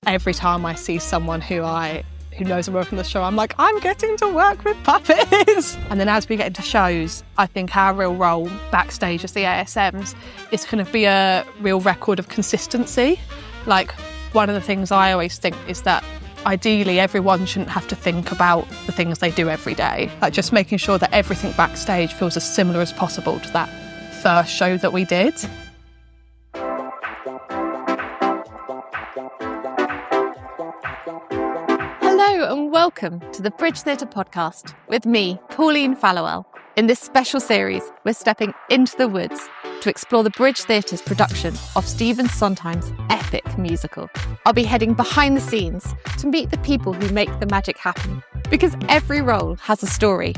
every time I see someone who knows I'm working on the show, I'm like, I'm getting to work with puppets. And then as we get into shows, I think our real role backstage as the ASMs is kind of be a real record of consistency. Like, one of the things I always think is that ideally everyone shouldn't have to think about the things they do every day. Like, just making sure that everything backstage feels as similar as possible to that first show that we did. Hello and welcome to the Bridge Theatre podcast with me, Pauline Fallowell. In this special series, we're stepping into the woods to explore the Bridge Theatre's production of Stephen Sondheim's epic musical. I'll be heading behind the scenes to meet the people who make the magic happen, because every role has a story.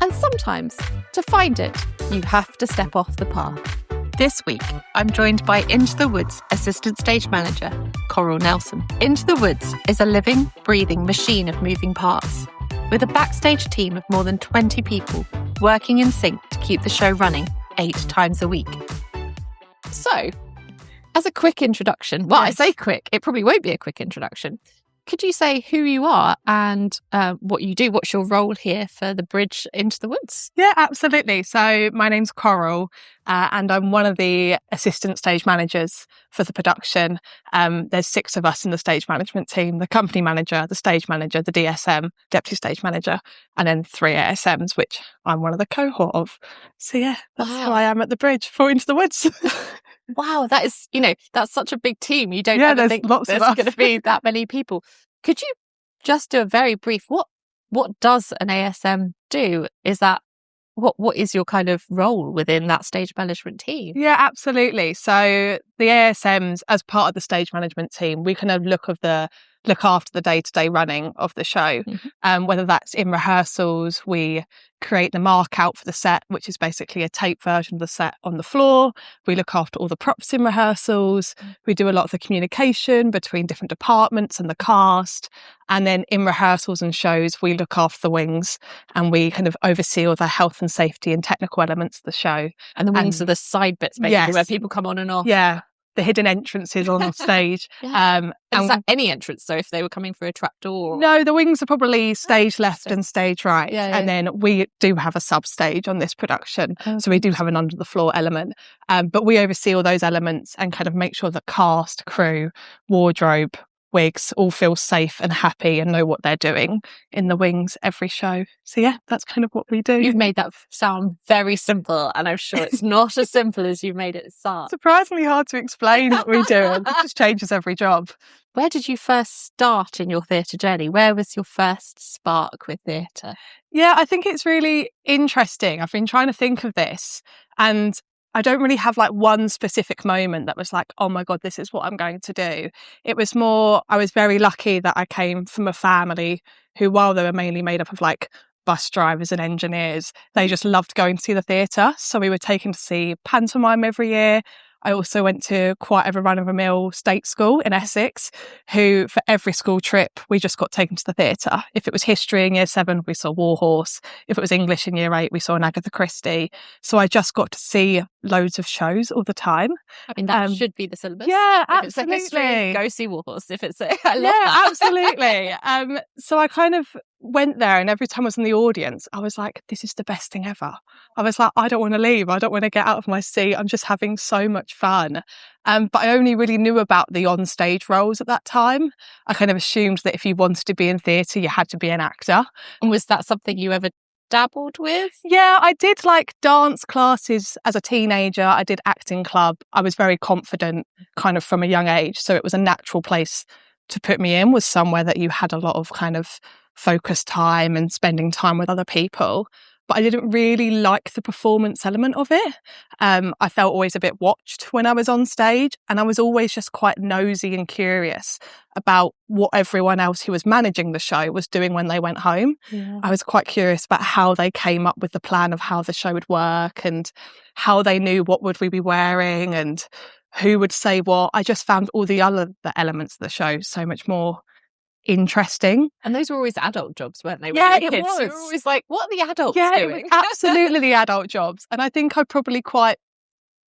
And sometimes, to find it, you have to step off the path. This week, I'm joined by Into the Woods Assistant Stage Manager, Coral Nelson. Into the Woods is a living, breathing machine of moving parts, with a backstage team of more than 20 people working in sync to keep the show running 8 times a week. So, as a quick introduction, well, yes. I say quick, it probably won't be a quick introduction. Could you say who you are and what you do? What's your role here for the Bridge Into the Woods? Yeah, absolutely. So my name's Coral and I'm one of the assistant stage managers for the production. There's 6 of us in the stage management team: the company manager, the stage manager, the DSM, deputy stage manager, and then 3 ASMs, which I'm one of the cohort of. So yeah, that's how I am at the Bridge for Into the Woods. Wow, that is, that's such a big team. You don't ever think there's going to be that many people. Could you just do a very brief, what does an ASM do? Is that, what is your kind of role within that stage management team? Yeah, absolutely. So the ASMs, as part of the stage management team, we kind of look after the day-to-day running of the show. Mm-hmm. Whether that's in rehearsals, we create the mark out for the set, which is basically a tape version of the set on the floor. We look after all the props in rehearsals. We do a lot of the communication between different departments and the cast. And then in rehearsals and shows, we look after the wings and we kind of oversee all the health and safety and technical elements of the show. And the wings are the side bits, basically, where people come on and off. Yeah. The hidden entrances on stage. Yeah. Is that any entrance? So if they were coming through a trapdoor? No, the wings are probably stage left and stage right. Yeah. And then we do have a sub-stage on this production. Oh, so we do have an under the floor element. But we oversee all those elements and kind of make sure that cast, crew, wardrobe, wigs all feel safe and happy and know what they're doing in the wings every show. So yeah, that's kind of what we do. You've made that sound very simple, and I'm sure it's not as simple as you made it sound. Surprisingly hard to explain what we do. It just changes every job. Where did you first start in your theatre journey? Where was your first spark with theatre? Yeah, I think it's really interesting. I've been trying to think of this, and I don't really have like one specific moment that was like, oh my God, this is what I'm going to do. It was more, I was very lucky that I came from a family who, while they were mainly made up of like bus drivers and engineers, they just loved going to see the theatre. So we were taken to see pantomime every year. I also went to quite a run-of-the-mill state school in Essex, who for every school trip, we just got taken to the theatre. If it was history in year 7, we saw War Horse. If it was English in year 8, we saw an Agatha Christie. So I just got to see loads of shows all the time. I mean, that should be the syllabus. Yeah, if absolutely. It's a history, go see War Horse. If it's I love that. Absolutely. So I kind of went there, and every time I was in the audience, I was like, this is the best thing ever. I was like, I don't want to leave. I don't want to get out of my seat. I'm just having so much fun. But I only really knew about the on-stage roles at that time. I kind of assumed that if you wanted to be in theatre, you had to be an actor. And was that something you ever dabbled with? Yeah, I did like dance classes as a teenager. I did acting club. I was very confident kind of from a young age. So it was a natural place to put me in, was somewhere that you had a lot of kind of focused time and spending time with other people. But I didn't really like the performance element of it. I felt always a bit watched when I was on stage, and I was always just quite nosy and curious about what everyone else who was managing the show was doing when they went home. Yeah. I was quite curious about how they came up with the plan of how the show would work and how they knew what would we be wearing and who would say what. I just found all the elements of the show so much more interesting. And those were always adult jobs, weren't they? Yeah, it was. You were always like, what are the adults doing? It was absolutely the adult jobs. And I think I probably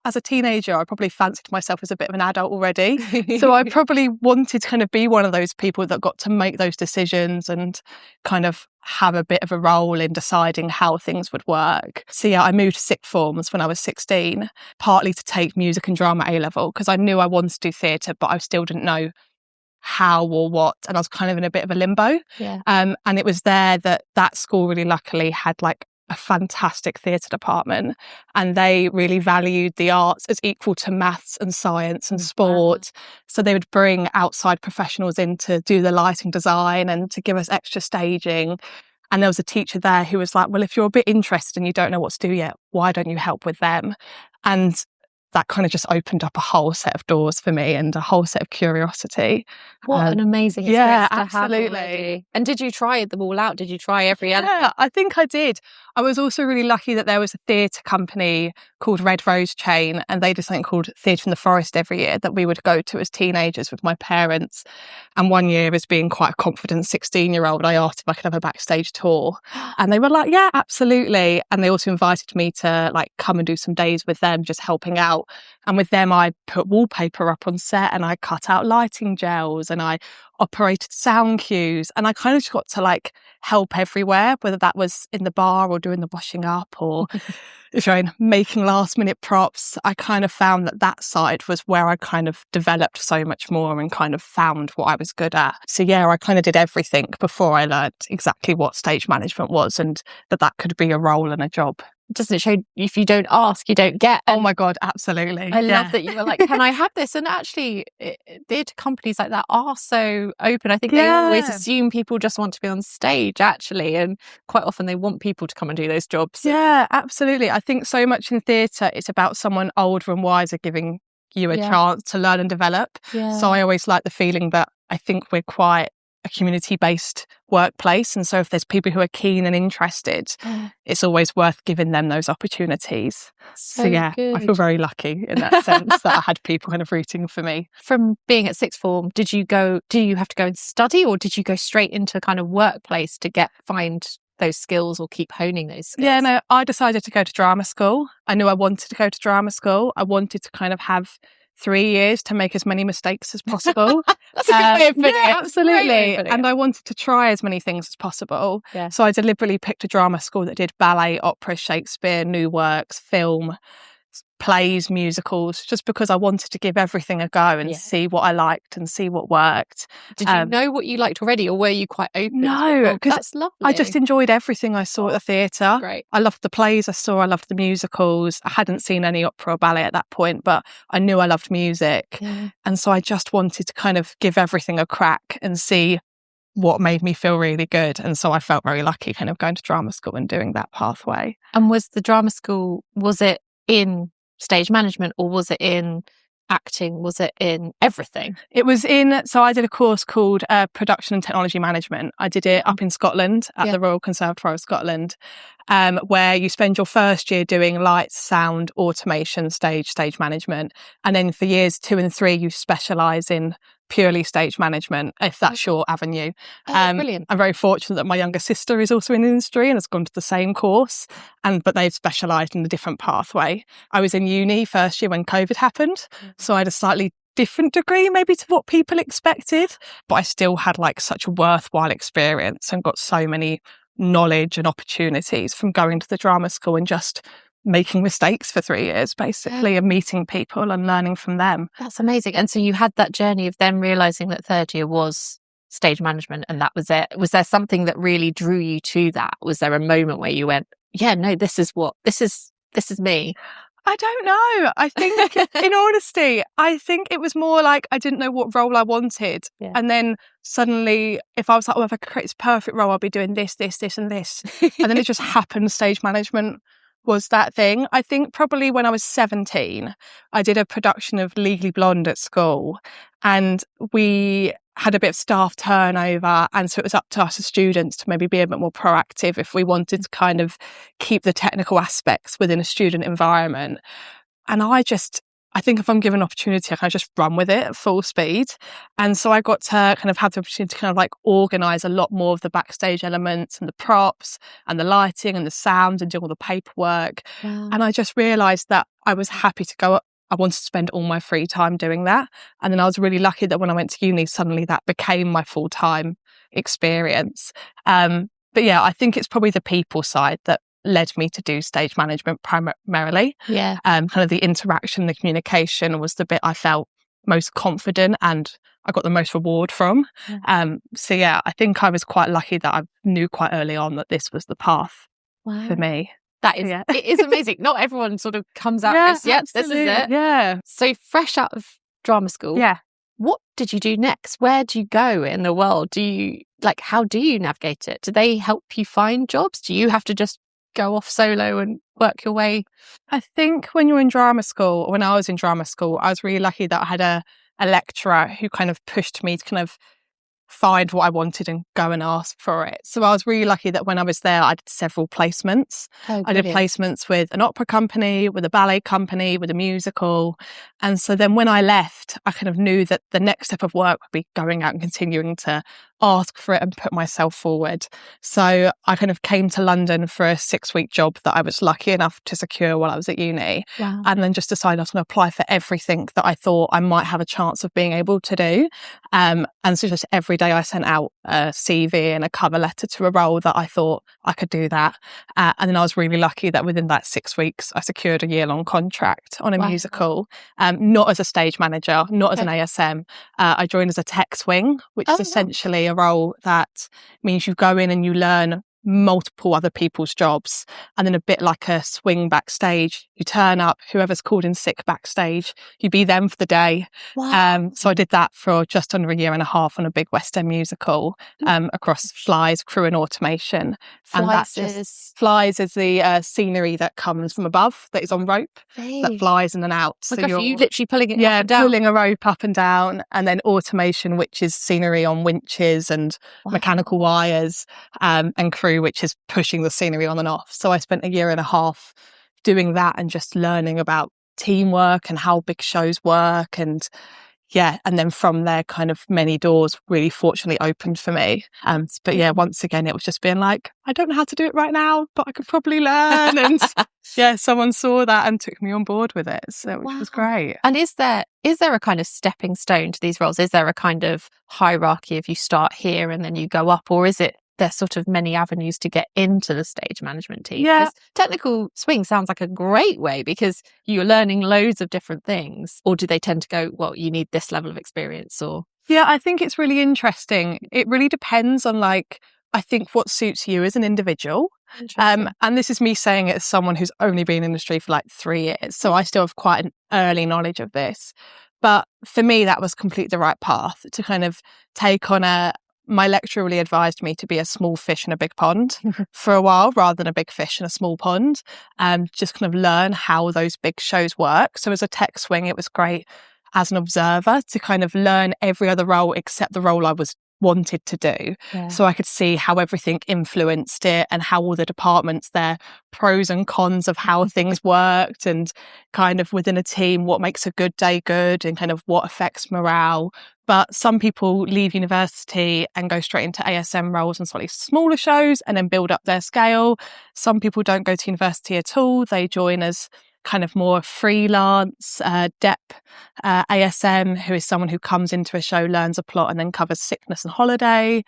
as a teenager, I probably fancied myself as a bit of an adult already. So I probably wanted to kind of be one of those people that got to make those decisions and kind of have a bit of a role in deciding how things would work. So yeah, I moved to sixth forms when I was 16, partly to take music and drama A-level, because I knew I wanted to do theatre, but I still didn't know how or what, and I was kind of in a bit of a limbo. And it was there that school really luckily had like a fantastic theatre department, and they really valued the arts as equal to maths and science and sport. So they would bring outside professionals in to do the lighting design and to give us extra staging. And there was a teacher there who was like, well, if you're a bit interested and you don't know what to do yet, why don't you help with them? And that kind of just opened up a whole set of doors for me and a whole set of curiosity. What an amazing experience to absolutely. have already. And did you try them all out? Did you try every element? Yeah, I think I did. I was also really lucky that there was a theatre company called Red Rose Chain, and they did something called Theatre in the Forest every year that we would go to as teenagers with my parents. And one year, as being quite a confident 16-year-old, I asked if I could have a backstage tour. And they were like, yeah, absolutely. And they also invited me to like come and do some days with them, just helping out. And with them, I put wallpaper up on set, and I cut out lighting gels, and I operated sound cues, and I kind of just got to like help everywhere, whether that was in the bar or doing the washing up or if you're making last minute props. I kind of found that side was where I kind of developed so much more and kind of found what I was good at. So yeah, I kind of did everything before I learned exactly what stage management was, and that could be a role and a job. Doesn't it show if you don't ask, you don't get? Oh my God, absolutely. I love that you were like, can I have this? And actually, theatre companies like that are so open. I think they always assume people just want to be on stage, actually. And quite often they want people to come and do those jobs. Yeah, absolutely. I think so much in theatre, it's about someone older and wiser giving you a chance to learn and develop. So I always like the feeling that I think we're quite a community-based workplace, and so if there's people who are keen and interested, it's always worth giving them those opportunities. So yeah, good. I feel very lucky in that sense that I had people kind of rooting for me. From being at sixth form, do you have to go and study, or did you go straight into kind of workplace to find those skills or keep honing those skills? Yeah, no, I decided to go to drama school. I knew I wanted to go to drama school. I wanted to kind of have 3 years to make as many mistakes as possible. That's a good way of putting it. Absolutely. And I wanted to try as many things as possible. Yeah. So I deliberately picked a drama school that did ballet, opera, Shakespeare, new works, film, plays, musicals, just because I wanted to give everything a go and see what I liked and see what worked. Did you know what you liked already, or were you quite open? No, because that's lovely. I just enjoyed everything I saw at the theatre. Great. I loved the plays I saw, I loved the musicals. I hadn't seen any opera or ballet at that point, but I knew I loved music. And so I just wanted to kind of give everything a crack and see what made me feel really good. And so I felt very lucky kind of going to drama school and doing that pathway. And was the drama school, was it in stage management, or was it in acting? Was it in everything? It was so I did a course called Production and Technology Management. I did it up in Scotland at the Royal Conservatoire of Scotland, where you spend your first year doing lights, sound, automation, stage management. And then for years 2 and 3, you specialise in purely stage management, if that's your avenue. Brilliant. I'm very fortunate that my younger sister is also in the industry and has gone to the same course, but they've specialised in a different pathway. I was in uni first year when COVID happened, so I had a slightly different degree maybe to what people expected, but I still had like such a worthwhile experience and got so many knowledge and opportunities from going to the drama school and just making mistakes for 3 years, basically, and meeting people and learning from them. That's amazing. And so you had that journey of then realising that third year was stage management, and that was it. Was there something that really drew you to that? Was there a moment where you went, yeah, no, this is me? I don't know. I think, in honesty, I think it was more like I didn't know what role I wanted. And then suddenly, if I was like, oh, if I could create this perfect role, I'll be doing this, this, this, and this. And then it just happened, stage management was that thing. I think probably when I was 17, I did a production of Legally Blonde at school, and we had a bit of staff turnover, and so it was up to us as students to maybe be a bit more proactive if we wanted to kind of keep the technical aspects within a student environment. And I think if I'm given an opportunity, I kind of just run with it at full speed. And so I got to kind of have the opportunity to kind of like organise a lot more of the backstage elements and the props and the lighting and the sound and do all the paperwork. Wow. And I just realised that I was happy to go I wanted to spend all my free time doing that. And then I was really lucky that when I went to uni, suddenly that became my full-time experience. But yeah, I think it's probably the people side that led me to do stage management primarily. Yeah. Kind of the interaction, the communication was the bit I felt most confident and I got the most reward from. So yeah, I think I was quite lucky that I knew quite early on that this was the path for me. That is, it is amazing. Not everyone sort of comes out and goes, this is it. Yeah. So fresh out of drama school. Yeah. What did you do next? Where do you go in the world? How do you navigate it? Do they help you find jobs? Do you have to just go off solo and work your way? I think when you're in drama school, when I was in drama school, I was really lucky that I had a lecturer who kind of pushed me to kind of find what I wanted and go and ask for it. So I was really lucky that when I was there, I did several placements. I did placements with an opera company, with a ballet company, with a musical. And so then when I left, I kind of knew that the next step of work would be going out and continuing to ask for it and put myself forward. So I kind of came to London for a 6-week job that I was lucky enough to secure while I was at uni. Wow. And then just decided I was going to apply for everything that I thought I might have a chance of being able to do. And so just every day I sent out a CV and a cover letter to a role that I thought I could do that. And then I was really lucky that within that 6 weeks, I secured a year-long contract on a musical, not as a stage manager, not as an ASM. I joined as a tech swing, which is essentially a role that means you go in and you learn multiple other people's jobs, and then a bit like a swing backstage, you turn up, whoever's called in sick backstage, you be them for the day. So I did that for just under a year and a half on a big West End musical, across flies, crew and automation. Flies is the scenery that comes from above, that is on rope, that flies in and out. So you're literally pulling it up and down. Pulling a rope up and down. And then automation, which is scenery on winches and mechanical wires, and crew, which is pushing the scenery on and off. So I spent a year and a half doing that and just learning about teamwork and how big shows work. And then from there, kind of many doors really fortunately opened for me. But yeah, once again, it was just being like, I don't know how to do it right now, but I could probably learn. And someone saw that and took me on board with it. So which was great. And is there a kind of stepping stone to these roles? Is there a kind of hierarchy if you start here and then you go up, or is it there's sort of many avenues to get into the stage management team? Yeah. Technical swing sounds like a great way because you're learning loads of different things. Or do they tend to go, well, you need this level of experience? Or yeah, I think it's really interesting. It really depends on I think what suits you as an individual. And this is me saying it as someone who's only been in the industry for 3 years. So I still have quite an early knowledge of this. But for me, that was completely the right path to kind of take on my lecturer really advised me to be a small fish in a big pond for a while rather than a big fish in a small pond, just kind of learn how those big shows work. So as a tech swing, it was great as an observer to kind of learn every other role except the role I wanted to do. So I could see how everything influenced it and how all the departments, their pros and cons of how things worked, and kind of within a team what makes a good day good and kind of what affects morale. But some people leave university and go straight into ASM roles and slightly smaller shows and then build up their scale. Some people don't go to university at all. They join as kind of more freelance, DEP ASM, who is someone who comes into a show, learns a plot and then covers sickness and holiday.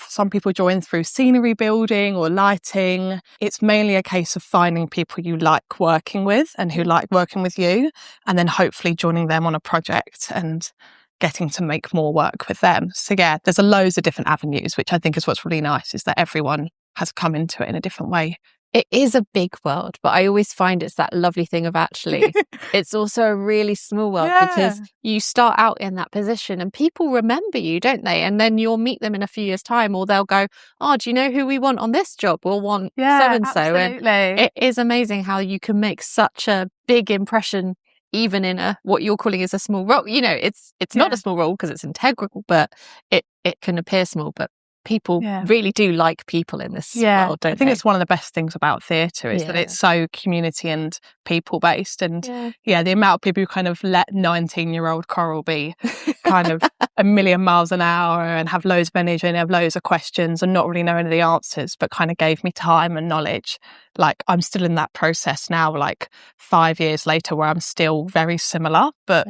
Some people join through scenery building or lighting. It's mainly a case of finding people you like working with and who like working with you, and then hopefully joining them on a project and getting to make more work with them. So yeah, there's loads of different avenues, which I think is what's really nice, is that everyone has come into it in a different way. It is a big world, but I always find it's that lovely thing of actually, it's also a really small world because you start out in that position and people remember you, don't they? And then you'll meet them in a few years' time, or they'll go, oh, do you know who we want on this job? We'll want so-and-so. Absolutely. And it is amazing how you can make such a big impression even in what you're calling is a small role. It's not a small role because it's integral, but it can appear small, but people really do like people in this world, don't I think they? it's one of the best things about theatre is that it's so community and people based, and the amount of people who kind of let 19-year-old Coral be kind of a million miles an hour and have loads of energy and have loads of questions and not really know any of the answers, but kind of gave me time and knowledge. Like, I'm still in that process now, like 5 years later, where I'm still very similar, but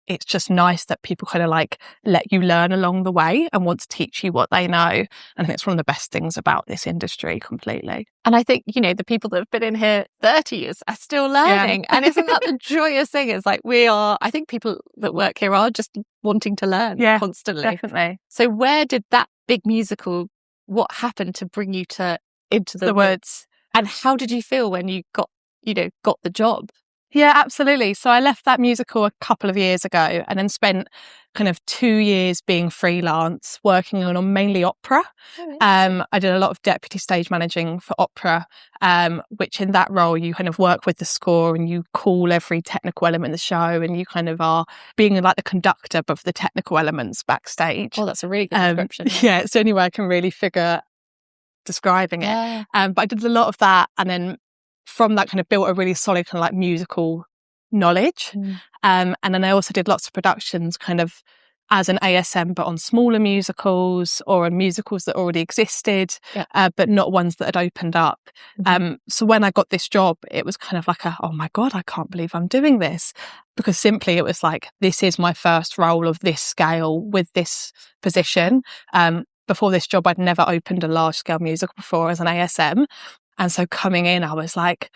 it's just nice that people kind of like let you learn along the way and want to teach you what they know. And I think it's one of the best things about this industry completely. And I think, you know, the people that have been in here 30 years are still learning. And isn't that the joyous thing? It's like I think people that work here are just wanting to learn constantly. Definitely. So where did that big musical, what happened to bring you to Into the Woods? And how did you feel when you got the job? Yeah, absolutely. So I left that musical a couple of years ago and then spent kind of 2 years being freelance, working on mainly opera. I did a lot of deputy stage managing for opera, which in that role you kind of work with the score and you call every technical element of the show, and you kind of are being like the conductor of the technical elements backstage. Oh, that's a really good description. Yeah, it's the only way I can really figure describing it. But I did a lot of that, and then from that kind of built a really solid kind of like musical knowledge. And then I also did lots of productions kind of as an ASM, but on smaller musicals or on musicals that already existed, but not ones that had opened up. So when I got this job, it was kind of like oh my God, I can't believe I'm doing this. Because simply it was like, this is my first role of this scale with this position. Before this job, I'd never opened a large scale musical before as an ASM. And so coming in, I was like,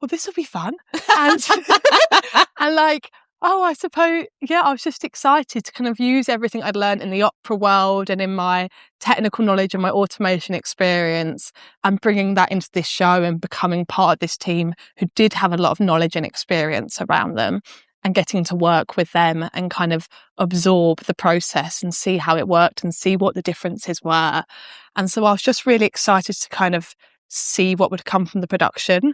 well, this will be fun. And, and like, I suppose, I was just excited to kind of use everything I'd learned in the opera world and in my technical knowledge and my automation experience, and bringing that into this show and becoming part of this team who did have a lot of knowledge and experience around them, and getting to work with them and kind of absorb the process and see how it worked and see what the differences were. And so I was just really excited to kind of see what would come from the production.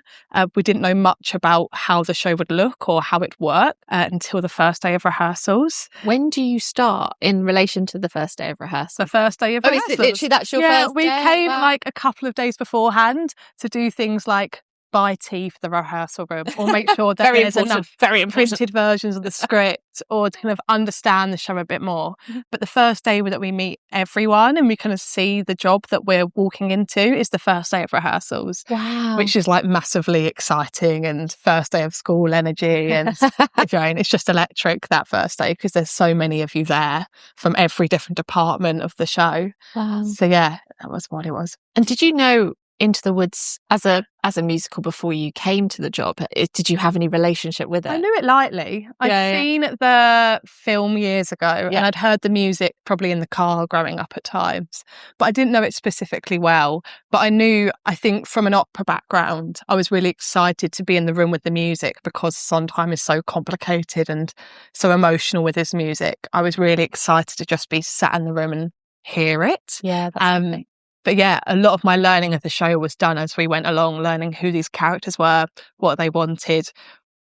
We didn't know much about how the show would look or how it worked until the first day of rehearsals. When do you start in relation to the first day of rehearsals? The first day of rehearsals. Is it literally that's your first day? Yeah, we came like a couple of days beforehand to do things like buy tea for the rehearsal room, or make sure that there's enough printed versions of the script, or to kind of understand the show a bit more. But the first day that we meet everyone and we kind of see the job that we're walking into is the first day of rehearsals. Wow. Which is like massively exciting, and first day of school energy, and it's just electric that first day because there's so many of you there from every different department of the show. Wow. So yeah, that was what it was. And did you know Into the Woods as a musical before you came to the job? Did you have any relationship with it? I knew it lightly. I'd seen the film years ago, and I'd heard the music probably in the car growing up at times, but I didn't know it specifically well. But I think from an opera background, I was really excited to be in the room with the music because Sondheim is so complicated and so emotional with his music. I was really excited to just be sat in the room and hear it. Yeah, that's But yeah, a lot of my learning of the show was done as we went along, learning who these characters were, what they wanted,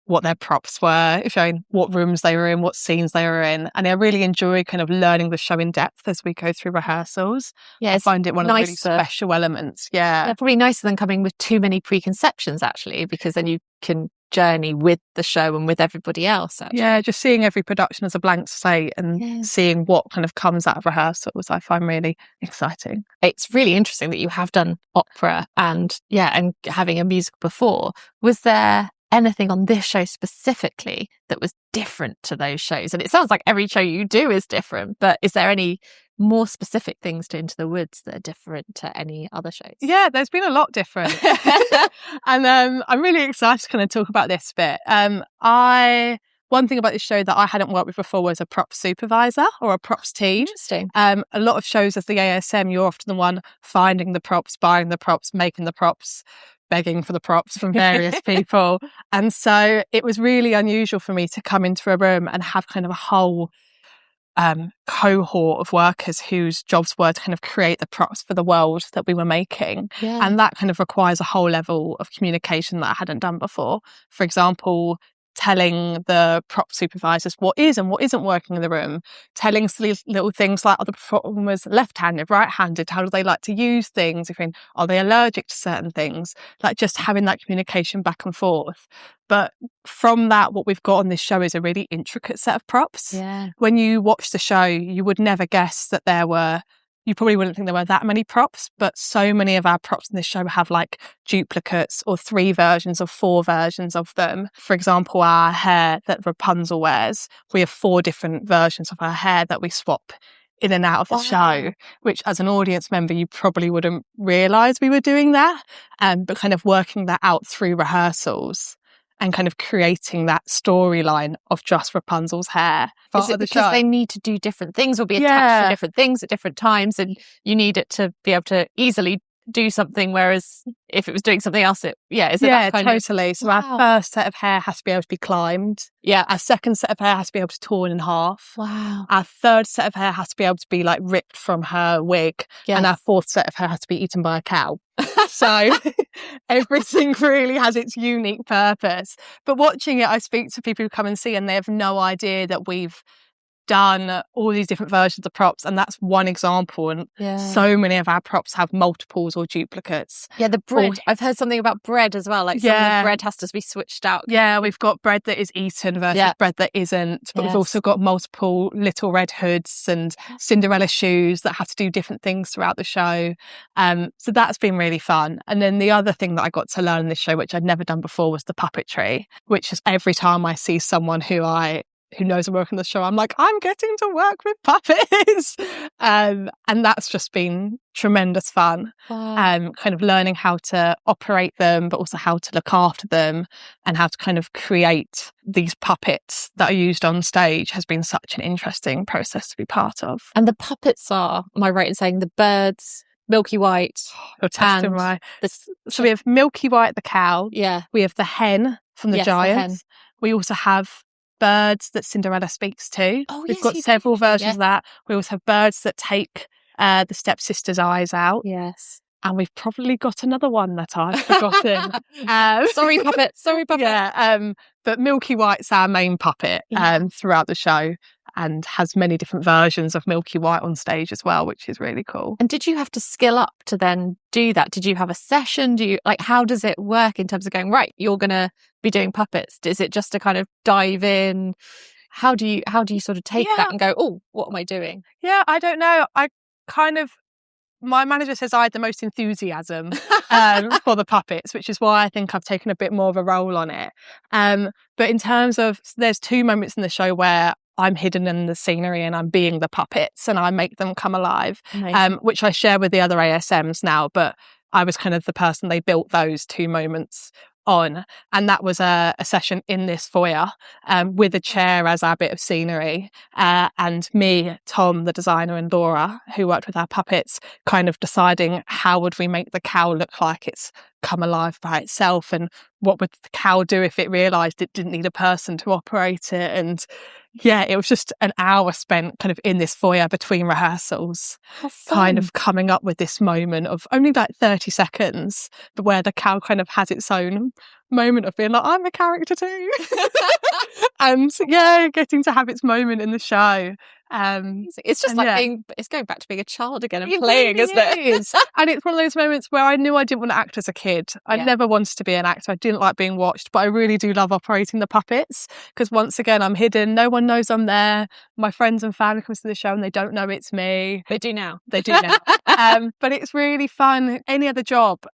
what their props were, showing what rooms they were in, what scenes they were in. And I really enjoy kind of learning the show in depth as we go through rehearsals. Yeah, I find it one of the really special elements. Yeah, probably nicer than coming with too many preconceptions, actually, because then you can journey with the show and with everybody else, actually. Yeah, just seeing every production as a blank slate and seeing what kind of comes out of rehearsals, I find really exciting. It's really interesting that you have done opera and having a musical before. Was there anything on this show specifically that was different to those shows? And it sounds like every show you do is different, but is there any more specific things to Into the Woods that are different to any other shows? Yeah, there's been a lot different. And I'm really excited to kind of talk about this bit. One thing about this show that I hadn't worked with before was a props supervisor or a props team. Interesting. A lot of shows as the ASM, you're often the one finding the props, buying the props, making the props, begging for the props from various people. And so it was really unusual for me to come into a room and have kind of a whole cohort of workers whose jobs were to kind of create the props for the world that we were making. And that kind of requires a whole level of communication that I hadn't done before. For example, telling the prop supervisors what is and what isn't working in the room, telling silly little things like, are the performers left-handed, right-handed, how do they like to use things, are they allergic to certain things, like just having that communication back and forth. But from that, what we've got on this show is a really intricate set of props. Yeah. When you watch the show, you would never guess that you probably wouldn't think there were that many props, but so many of our props in this show have like duplicates or 3 versions or 4 versions of them. For example, our hair that Rapunzel wears, we have 4 different versions of her hair that we swap in and out of the show, which as an audience member, you probably wouldn't realise we were doing that, but kind of working that out through rehearsals and kind of creating that storyline of just Rapunzel's hair. Is it because they need to do different things or be attached to different things at different times, and you need it to be able to easily do something, whereas if it was doing something else, totally. So our first set of hair has to be able to be climbed. Yeah. Our second set of hair has to be able to torn in half. Wow. Our third set of hair has to be able to be like ripped from her wig. Yes. And our fourth set of hair has to be eaten by a cow. So everything really has its unique purpose. But watching it, I speak to people who come and see, and they have no idea that we've done all these different versions of props, and that's one example, and so many of our props have multiples or duplicates. The bread, I've heard something about bread as well, like some of the bread has to be switched out. We've got bread that is eaten versus bread that isn't, but we've also got multiple Little Red Hoods and Cinderella shoes that have to do different things throughout the show, so that's been really fun. And then the other thing that I got to learn in this show, which I'd never done before, was the puppetry, which is every time I see someone who knows I'm working the show, I'm like, I'm getting to work with puppets. And that's just been tremendous fun. Wow. Kind of learning how to operate them, but also how to look after them and how to kind of create these puppets that are used on stage has been such an interesting process to be part of. And the puppets are, am I right in saying, the birds, Milky White? You're testing So we have Milky White, the cow. Yeah. We have the hen from the Giants. We also have birds that Cinderella speaks to. We've got several versions of that. We also have birds that take the stepsister's eyes out. Yes. And we've probably got another one that I've forgotten. Sorry, puppet. Yeah, but Milky White's our main puppet throughout the show, and has many different versions of Milky White on stage as well, which is really cool. And did you have to skill up to then do that? Did you have a session? How does it work in terms of going, right, you're going to be doing puppets? Is it just to kind of dive in? How do you sort of take that and go, oh, what am I doing? Yeah, I don't know. My manager says I had the most enthusiasm for the puppets, which is why I think I've taken a bit more of a role on it. But in terms of, there's 2 moments in the show where I'm hidden in the scenery and I'm being the puppets and I make them come alive, which I share with the other ASMs now, but I was kind of the person they built those 2 moments on. And that was a session in this foyer with a chair as our bit of scenery, and me, Tom, the designer, and Laura, who worked with our puppets, kind of deciding how would we make the cow look like it's come alive by itself, and what would the cow do if it realised it didn't need a person to operate it. And it was just an hour spent kind of in this foyer between rehearsals, kind of coming up with this moment of only like 30 seconds, but where the cow kind of has its own moment of being like, I'm a character too. And getting to have its moment in the show. It's just it's going back to being a child again and playing, really isn't it? And it's one of those moments where I knew I didn't want to act as a kid. I never wanted to be an actor. I didn't like being watched, but I really do love operating the puppets, because once again, I'm hidden. No one knows I'm there. My friends and family come to the show and they don't know it's me. They do now. But it's really fun. Any other job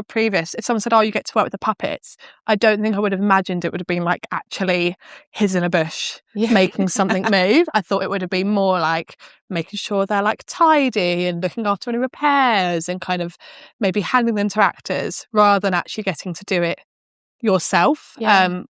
previous, if someone said, oh, you get to work with the puppets, I don't think I would have imagined it would have been like actually his in a bush making something move. I thought it would have been more like making sure they're like tidy and looking after any repairs and kind of maybe handing them to actors rather than actually getting to do it yourself.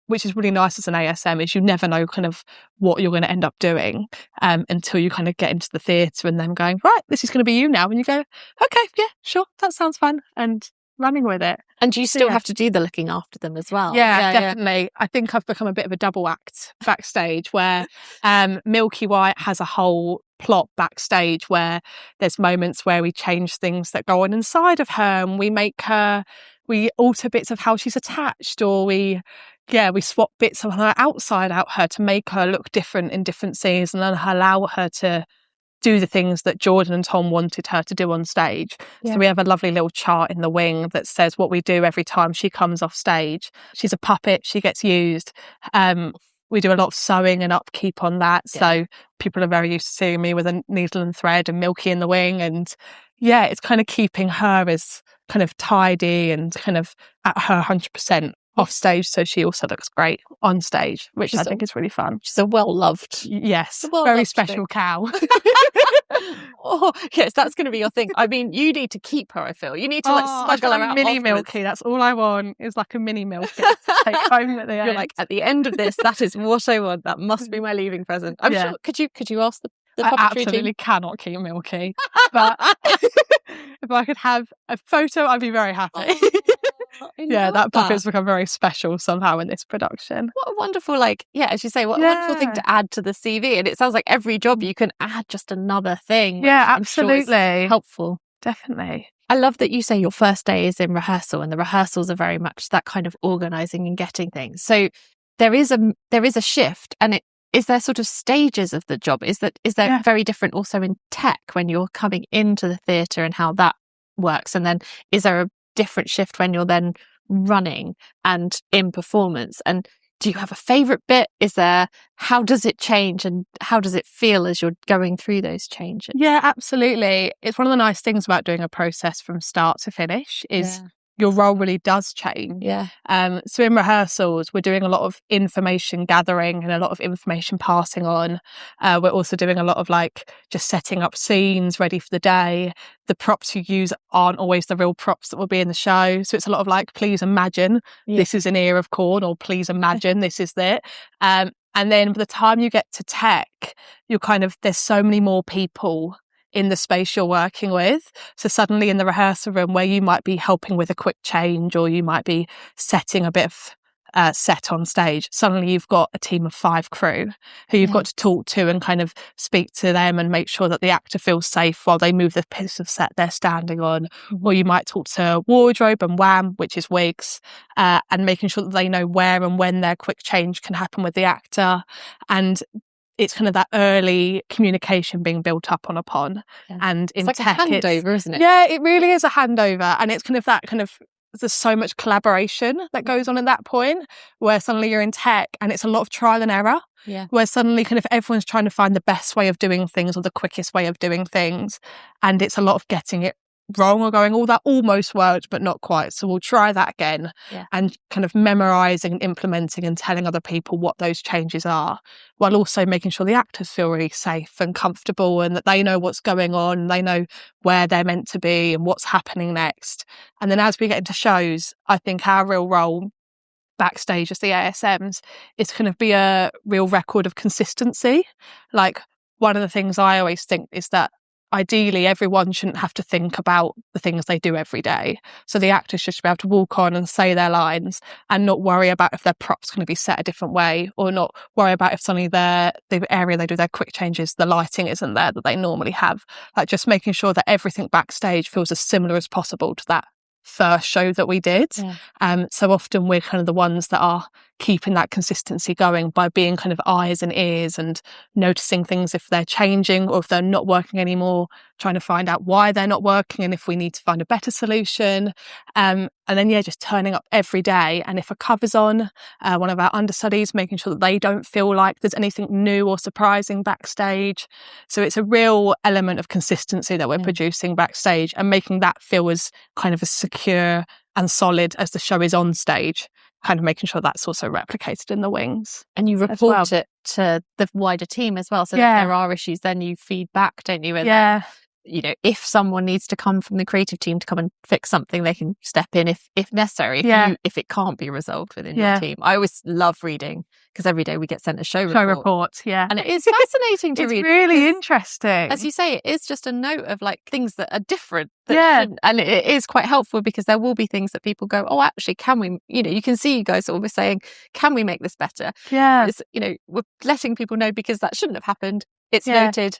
Which is really nice as an ASM, is you never know kind of what you're going to end up doing until you kind of get into the theatre and then going, right, this is going to be you now. And you go, okay, yeah, sure, that sounds fun, and running with it. And you still have to do the looking after them as well. Yeah, definitely. I think I've become a bit of a double act backstage where Milky White has a whole plot backstage where there's moments where we change things that go on inside of her, and we alter bits of how she's attached, or we we swap bits of her outside out her to make her look different in different scenes and then allow her to do the things that Jordan and Tom wanted her to do on stage. Yeah. So we have a lovely little chart in the wing that says what we do every time she comes off stage. She's a puppet, she gets used. We do a lot of sewing and upkeep on that. Yeah. So people are very used to seeing me with a needle and thread and Milky in the wing. And yeah, it's kind of keeping her as kind of tidy and kind of at her 100% off stage, so she also looks great on stage, which I think is really fun. She's a well-loved, very special cow. Oh, yes, that's going to be your thing. I mean, you need to keep her, I feel. You need to smuggle her out mini afterwards. Milky, that's all I want, is like a mini Milky to take home at the end. You're like, at the end of this, that is what I want. That must be my leaving present. I'm sure, could you ask the puppetry I absolutely team? Cannot keep Milky, but if I could have a photo, I'd be very happy. That puppet's become very special somehow in this production. What a wonderful, as you say, what a wonderful thing to add to the CV. And it sounds like every job you can add just another thing. Yeah, absolutely. I'm sure helpful. Definitely. I love that you say your first day is in rehearsal, and the rehearsals are very much that kind of organising and getting things. So there is a shift, and is there sort of stages of the job? Is there very different also in tech when you're coming into the theatre and how that works? And then is there a different shift when you're then running and in performance? And do you have a favourite bit? How does it change and how does it feel as you're going through those changes? Yeah, absolutely. It's one of the nice things about doing a process from start to finish is your role really does change. Yeah. So in rehearsals, we're doing a lot of information gathering and a lot of information passing on. We're also doing a lot of just setting up scenes ready for the day. The props you use aren't always the real props that will be in the show. So it's a lot of please imagine this is an ear of corn, or please imagine this is it. And then by the time you get to tech, you're there's so many more people in the space you're working with. So suddenly in the rehearsal room where you might be helping with a quick change or you might be setting a bit of set on stage, suddenly you've got a team of 5 crew who you've got to talk to and kind of speak to them and make sure that the actor feels safe while they move the piece of set they're standing on. Or you might talk to wardrobe and wham, which is wigs, and making sure that they know where and when their quick change can happen with the actor. And it's kind of that early communication being built up upon. Yeah. And in it's tech, a handover, isn't it? Yeah, it really is a handover. And it's there's so much collaboration that goes on at that point where suddenly you're in tech and it's a lot of trial and error. Yeah. Where suddenly everyone's trying to find the best way of doing things or the quickest way of doing things. And it's a lot of getting it wrong or going, that almost worked, but not quite. So we'll try that again. Yeah. And kind of memorising and implementing and telling other people what those changes are, while also making sure the actors feel really safe and comfortable and that they know what's going on, they know where they're meant to be and what's happening next. And then as we get into shows, I think our real role backstage as the ASMs is kind of be a real record of consistency. One of the things I always think is that ideally everyone shouldn't have to think about the things they do every day. So the actors should be able to walk on and say their lines and not worry about if their prop's going to be set a different way, or not worry about if suddenly the area they do their quick changes, the lighting isn't there that they normally have. Just making sure that everything backstage feels as similar as possible to that first show that we did. Yeah. So often we're kind of the ones that are keeping that consistency going by being kind of eyes and ears and noticing things if they're changing or if they're not working anymore, trying to find out why they're not working and if we need to find a better solution. And then, just turning up every day. And if a cover's on, one of our understudies, making sure that they don't feel like there's anything new or surprising backstage. So it's a real element of consistency that we're producing backstage and making that feel as kind of as secure and solid as the show is on stage, kind of making sure that's also replicated in the wings. And you report it to the wider team as well. So that if there are issues, then you feed back, don't you? And then, if someone needs to come from the creative team to come and fix something, they can step in if necessary, if it can't be resolved within your team. I always love reading because every day we get sent a show report. And it is fascinating to read. It's really interesting. As you say, it is just a note of things that are different. And it is quite helpful because there will be things that people go, oh, actually, can we, you can see you guys always saying, can we make this better? Yeah. It's, we're letting people know because that shouldn't have happened. It's noted.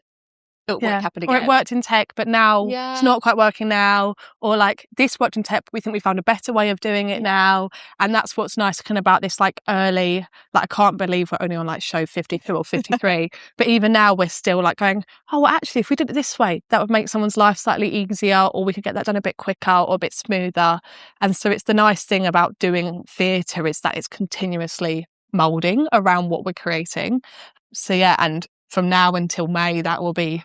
it won't happen Or again. it worked in tech, but now it's not quite working now. Or like this worked in tech, but we think we found a better way of doing it now. And that's what's nice kind of about this like early, like I can't believe we're only on like show 52 or 53. But even now we're still like going, oh, well, actually, if we did it this way, that would make someone's life slightly easier, or we could get that done a bit quicker or a bit smoother. And so it's the nice thing about doing theatre is that it's continuously moulding around what we're creating. So yeah, and from now until May, that will be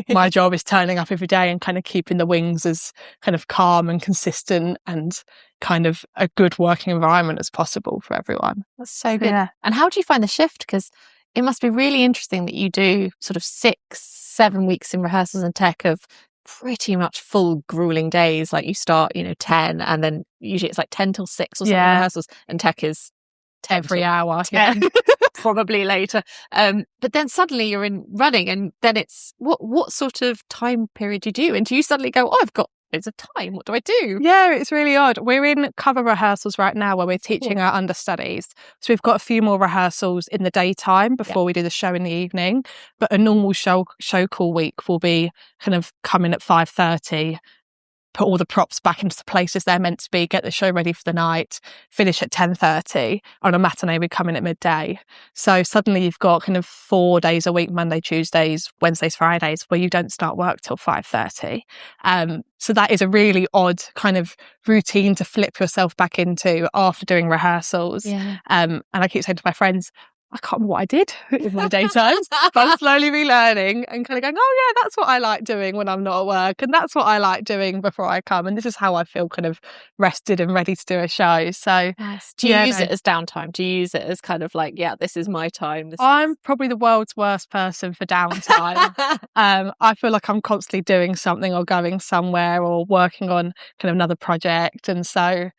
my job, is turning up every day and kind of keeping the wings as kind of calm and consistent and kind of a good working environment as possible for everyone. That's so good. Yeah. And how do you find the shift? Because it must be really interesting that you do sort of 6-7 weeks in rehearsals and tech of pretty much full grueling days. Like you start, 10, and then usually it's like 10 till 6 or something rehearsals, and tech is 10 every hour. 10, probably later. But then suddenly you're in running, and then it's what sort of time period do you do? And do you suddenly go, oh, I've got loads of time, what do I do? Yeah, it's really odd. We're in cover rehearsals right now where we're teaching our understudies. So we've got a few more rehearsals in the daytime before we do the show in the evening. But a normal show call week will be kind of come in at 5:30, put all the props back into the places they're meant to be, get the show ready for the night, finish at 10:30. On a matinee, we come in at midday. So suddenly you've got kind of 4 days a week, Monday, Tuesdays, Wednesdays, Fridays, where you don't start work till 5:30. So that is a really odd kind of routine to flip yourself back into after doing rehearsals. And I keep saying to my friends, I can't remember what I did in my daytimes, but I'm slowly relearning and kind of going, oh yeah, that's what I like doing when I'm not at work, and that's what I like doing before I come, and this is how I feel kind of rested and ready to do a show. So do you use it as downtime? Do you use it as kind of like, this is my time? I'm probably the world's worst person for downtime. I feel like I'm constantly doing something or going somewhere or working on kind of another project, and so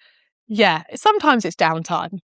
yeah, sometimes it's downtime.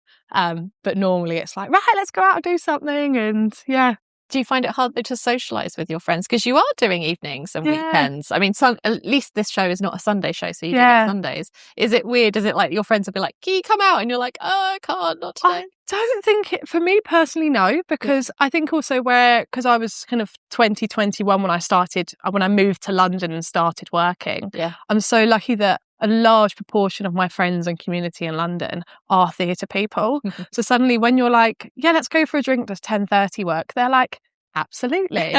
But normally it's like, right, let's go out and do something. And do you find it hard to socialise with your friends? Because you are doing evenings and weekends. I mean, at least this show is not a Sunday show, so you do get Sundays. Is it weird? Is it like your friends will be like, can you come out? And you're like, oh, I can't, not today. I don't think for me personally, no, because I think also because I was kind of 2021 when I moved to London and started working. I'm so lucky that a large proportion of my friends and community in London are theatre people. So suddenly when you're like, let's go for a drink, does 10:30 work? They're like, absolutely.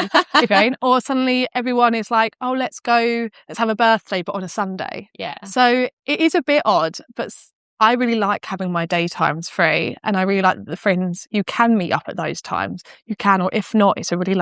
Or suddenly everyone is like, oh, let's have a birthday, but on a Sunday. So it is a bit odd, but I really like having my daytimes free, and I really like that the friends, you can meet up at those times. You can, or if not, it's a really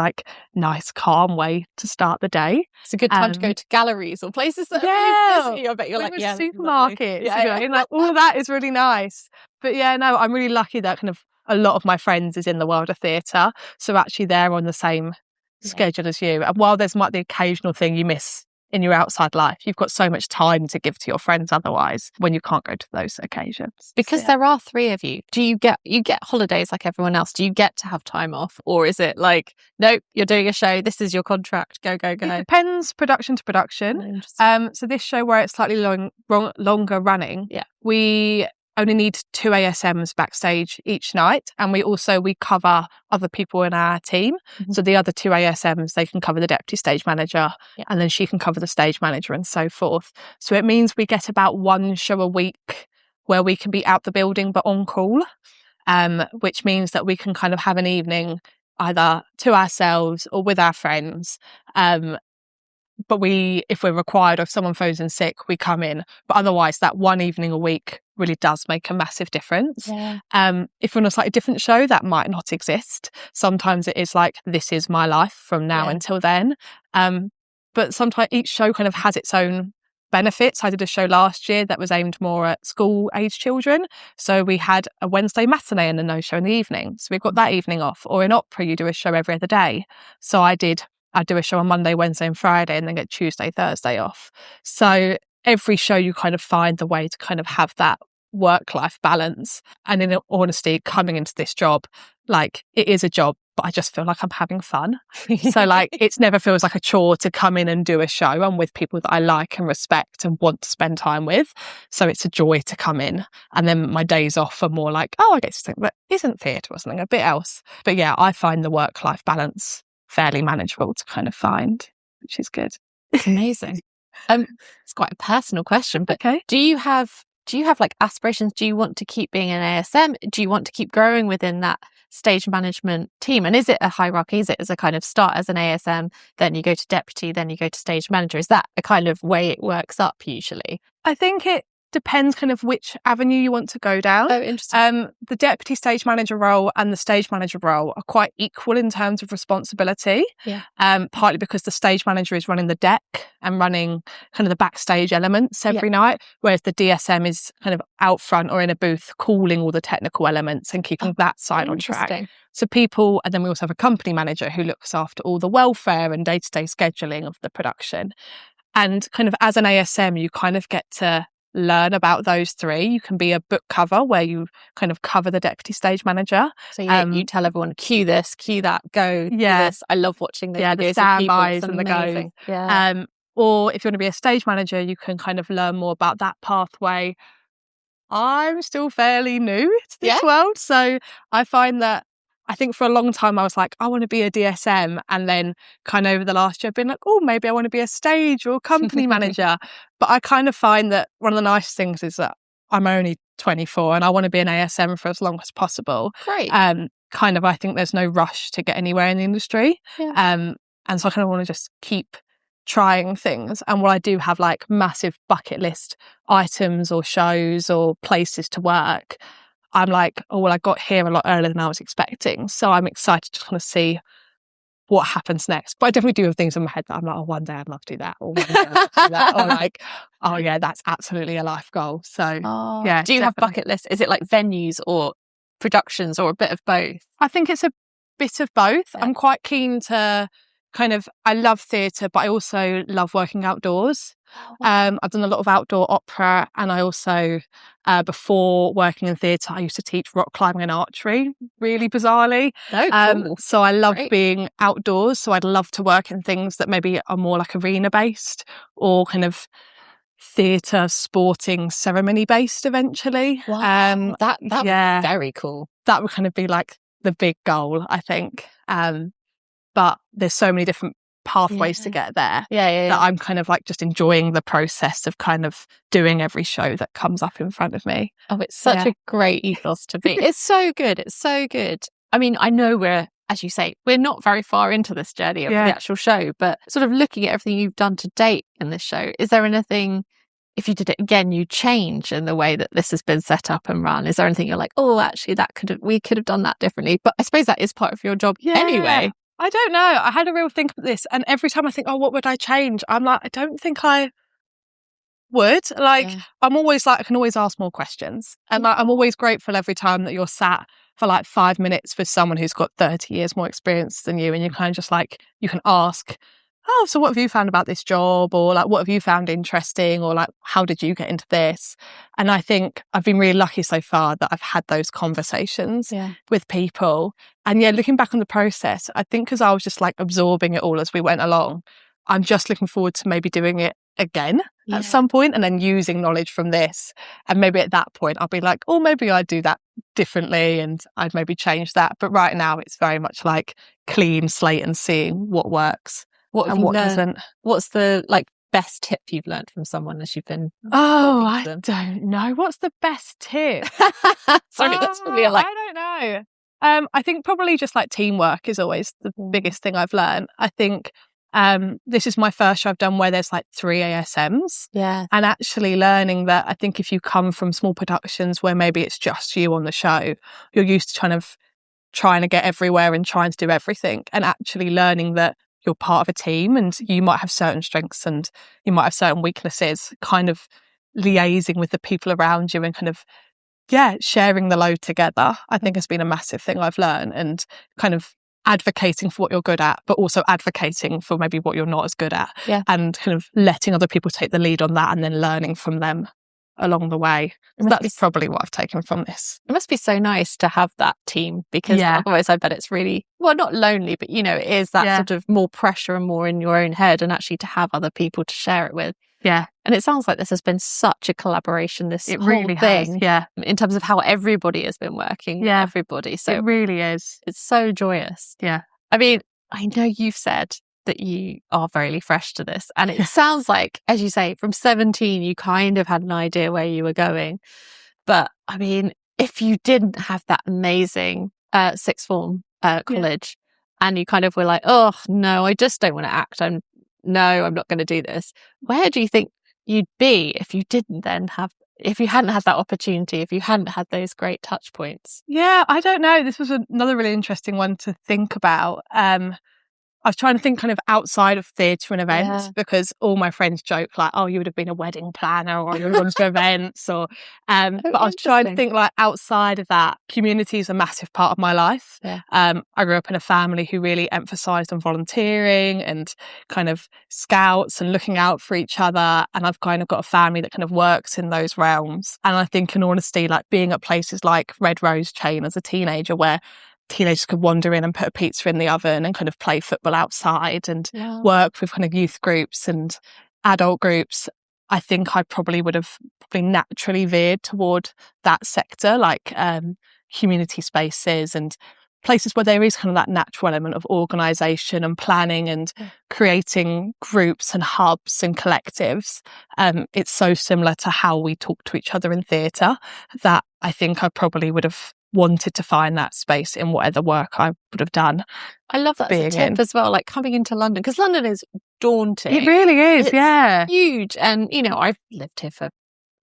nice, calm way to start the day. It's a good time to go to galleries or places that are really busy. I bet you're like, supermarkets. Like all of that is really nice. But I'm really lucky that kind of a lot of my friends is in the world of theatre, so actually they're on the same schedule as you. And while there's might be the occasional thing you miss in your outside life, you've got so much time to give to your friends otherwise when you can't go to those occasions. Because there are 3 of you. Do you get holidays like everyone else? Do you get to have time off? Or is it like, nope, you're doing a show, this is your contract, go? It depends production to production. So this show where it's slightly longer running, we only need 2 ASMs backstage each night, and we cover other people in our team. So the other 2 ASMs, they can cover the deputy stage manager, and then she can cover the stage manager, and so forth. So it means we get about 1 show a week where we can be out the building but on call, which means that we can kind of have an evening either to ourselves or with our friends. But if we're required, or if someone phones in sick, we come in. But otherwise, that 1 evening a week really does make a massive difference. If we're on a slightly different show, that might not exist. Sometimes it is like, this is my life from now until then. But sometimes each show kind of has its own benefits. I did a show last year that was aimed more at school-age children. So we had a Wednesday matinee and a no show in the evening. So we've got that evening off. Or in opera, you do a show every other day. So I'd do a show on Monday, Wednesday and Friday, and then get Tuesday, Thursday off. So every show you kind of find the way to kind of have that work-life balance. And in honesty, coming into this job, like it is a job, but I just feel like I'm having fun. So like it never feels like a chore to come in and do a show. I'm with people that I like and respect and want to spend time with. So it's a joy to come in. And then my days off are more like, I get to think that isn't theatre or something, a bit else. But I find the work-life balance fairly manageable to kind of find. which is good. It's amazing. It's quite a personal question, but Okay. do you have like aspirations? Do you want to keep being an ASM? Do you want to keep growing within that stage management team? And is it a hierarchy? Is it as a kind of start as an ASM, then you go to deputy, then you go to stage manager? Is that a kind of way it works up usually? I think it depends kind of which avenue you want to go down. Oh, interesting. The deputy stage manager role and the stage manager role are quite equal in terms of responsibility. Yeah. Partly because the stage manager is running the deck and running kind of the backstage elements every night, whereas the DSM is kind of out front or in a booth calling all the technical elements and keeping that side on track. So and then we also have a company manager who looks after all the welfare and day-to-day scheduling of the production. And kind of as an ASM, you kind of get to learn about those three. You can be a book cover where you kind of cover the deputy stage manager. So you tell everyone, cue this, cue that, go, do this. I love watching those videos the standbys and the goes. Yeah. Or if you want to be a stage manager, you can kind of learn more about that pathway. I'm still fairly new to this world, so I find that I think for a long time I was like, I want to be a DSM, and then kind of over the last year I've been like, oh, maybe I want to be a stage or company manager. But I kind of find that one of the nice things is that I'm only 24 and I want to be an ASM for as long as possible. Great. Kind of, I think there's no rush to get anywhere in the industry. Yeah. And so I kind of want to just keep trying things. And while I do have like massive bucket list items or shows or places to work, I'm like, oh, well, I got here a lot earlier than I was expecting. So I'm excited to kind of see what happens next. But I definitely do have things in my head that I'm like, oh, one day I'd love to do that. Or one day I'd love to do that. Or like, oh yeah, that's absolutely a life goal. So yeah. Do you have bucket lists? Is it like venues or productions or a bit of both? I think it's a bit of both. Yeah. I'm quite keen to I love theatre, but I also love working outdoors. I've done a lot of outdoor opera, and I also, before working in theatre, I used to teach rock climbing and archery, really bizarrely. Oh, cool. So I love being outdoors. So I'd love to work in things that maybe are more like arena-based or kind of theatre, sporting, ceremony-based eventually. Wow. That would be very cool. That would kind of be like the big goal, I think. But there's so many different pathways to get there that I'm kind of like just enjoying the process of kind of doing every show that comes up in front of me. Oh, it's such a great ethos to be. It's so good. It's so good. I mean, I know as you say, we're not very far into this journey of the actual show, but sort of looking at everything you've done to date in this show, is there anything, if you did it again, you change in the way that this has been set up and run? Is there anything you're like, oh, actually, we could have done that differently? But I suppose that is part of your job anyway. I don't know. I had a real think of this, and every time I think, oh, what would I change? I'm like, I don't think I would. Like, I'm always like, I can always ask more questions. And like, I'm always grateful every time that you're sat for like 5 minutes with someone who's got 30 years more experience than you. And you're kind of just like, you can ask, oh, so what have you found about this job? Or like, what have you found interesting? Or like, how did you get into this? And I think I've been really lucky so far that I've had those conversations with people. And looking back on the process, I think because I was just like absorbing it all as we went along, I'm just looking forward to maybe doing it again at some point and then using knowledge from this. And maybe at that point, I'll be like, oh, maybe I'd do that differently and I'd maybe change that. But right now, it's very much like clean slate and seeing what works. What doesn't. What's the like best tip you've learned from someone as you've been? Oh, I don't know. What's the best tip? Sorry, that's probably like. I don't know. I think probably just like teamwork is always the biggest thing I've learned. I think this is my first show I've done where there's like 3 ASMs. Yeah. And actually learning that I think if you come from small productions where maybe it's just you on the show, you're used to kind of trying to get everywhere and trying to do everything, and actually learning that you're part of a team and you might have certain strengths and you might have certain weaknesses, kind of liaising with the people around you and kind of, sharing the load together, I think has been a massive thing I've learned, and kind of advocating for what you're good at, but also advocating for maybe what you're not as good at, and kind of letting other people take the lead on that and then learning from them along the way. So that's probably what I've taken from this. It must be so nice to have that team, because otherwise I bet it's really, well, not lonely, but it is that sort of more pressure and more in your own head, and actually to have other people to share it with. Yeah. And it sounds like this has been such a collaboration, this it whole really thing. Has, in terms of how everybody has been working with everybody. So it really is. It's so joyous. Yeah. I mean, I know you've said that you are very fresh to this. And it sounds like, as you say, from 17, you kind of had an idea where you were going. But I mean, if you didn't have that amazing sixth form college and you kind of were like, oh, no, I just don't want to act. I'm not going to do this. Where do you think you'd be if you hadn't had that opportunity, if you hadn't had those great touch points? Yeah, I don't know. This was another really interesting one to think about. I was trying to think kind of outside of theatre and events because all my friends joke like, oh, you would have been a wedding planner or you would have gone to events or, but I was trying to think like outside of that, community is a massive part of my life. Yeah. I grew up in a family who really emphasised on volunteering and kind of scouts and looking out for each other. And I've kind of got a family that kind of works in those realms. And I think in honesty, like being at places like Red Rose Chain as a teenager where teenagers could wander in and put a pizza in the oven and kind of play football outside and work with kind of youth groups and adult groups. I think I probably would have naturally veered toward that sector, like community spaces and places where there is kind of that natural element of organisation and planning and creating groups and hubs and collectives. It's so similar to how we talk to each other in theatre that I think I probably would have wanted to find that space in whatever work I would have done. I love that as a tip as well, like coming into London, because London is daunting. It really is, it's huge. And, you know, I've lived here for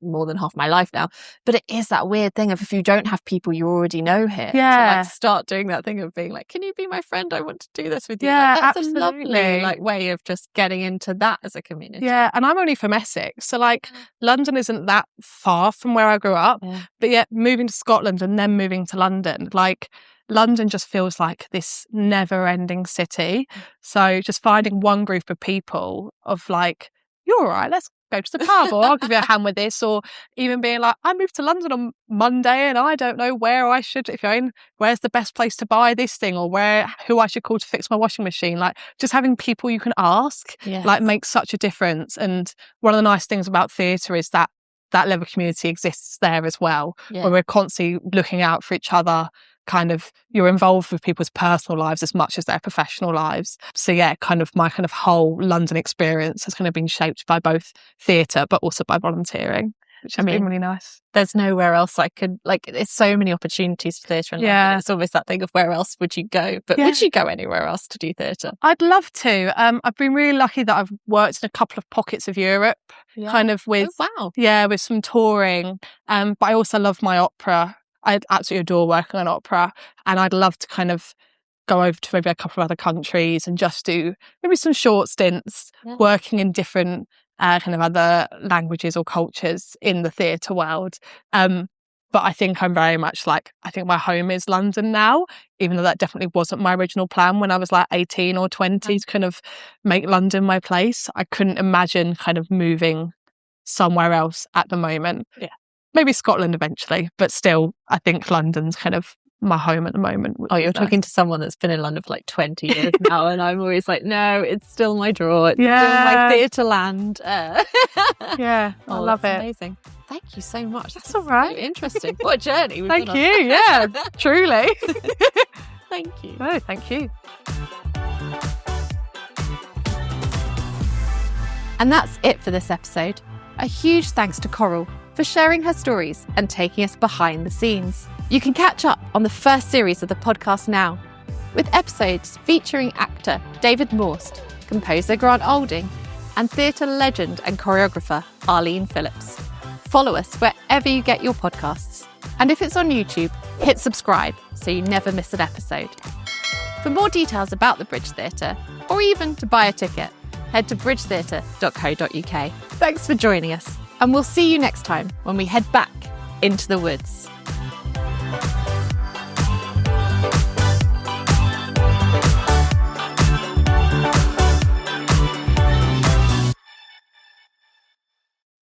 more than half my life now, but it is that weird thing of if you don't have people you already know here, to like start doing that thing of being like, can you be my friend? I want to do this with you. Yeah, like, that's absolutely. a lovely like way of just getting into that as a community. Yeah, and I'm only from Essex, so like London isn't that far from where I grew up, but yet moving to Scotland and then moving to London, like London just feels like this never-ending city. So just finding one group of people of like, you're all right, let's go to the pub, or I'll give you a hand with this, or even being like, I moved to London on Monday and I don't know where I should, if you're in, where's the best place to buy this thing, or who I should call to fix my washing machine. Like just having people you can ask like makes such a difference. And one of the nice things about theatre is that level of community exists there as well, where we're constantly looking out for each other. Kind of you're involved with people's personal lives as much as their professional lives. So yeah, kind of my kind of whole London experience has kind of been shaped by both theatre but also by volunteering, which has been really nice. There's nowhere else I could, like, there's so many opportunities for theatre in London. It's always that thing of where else would you go? But would you go anywhere else to do theatre? I'd love to. I've been really lucky that I've worked in a couple of pockets of Europe, kind of with with some touring. But I also love my opera. I absolutely adore working on opera, and I'd love to kind of go over to maybe a couple of other countries and just do maybe some short stints working in different kind of other languages or cultures in the theatre world. But I think I'm very much like, I think my home is London now, even though that definitely wasn't my original plan when I was like 18 or 20 to kind of make London my place. I couldn't imagine kind of moving somewhere else at the moment. Maybe Scotland eventually, but still, I think London's kind of my home at the moment. Oh, you're talking to someone that's been in London for like 20 years now, and I'm always like, no, it's still my draw. It's still my theatre land. I love it. Amazing. Thank you so much. That's all right. So interesting. What a journey. Thank you. Yeah, truly. Thank you. Oh, thank you. And that's it for this episode. A huge thanks to Coral for sharing her stories and taking us behind the scenes. You can catch up on the first series of the podcast now, with episodes featuring actor David Morst, composer Grant Olding, and theatre legend and choreographer Arlene Phillips. Follow us wherever you get your podcasts. And if it's on YouTube, hit subscribe so you never miss an episode. For more details about the Bridge Theatre, or even to buy a ticket, head to bridgetheatre.co.uk. Thanks for joining us, and we'll see you next time when we head back into the woods.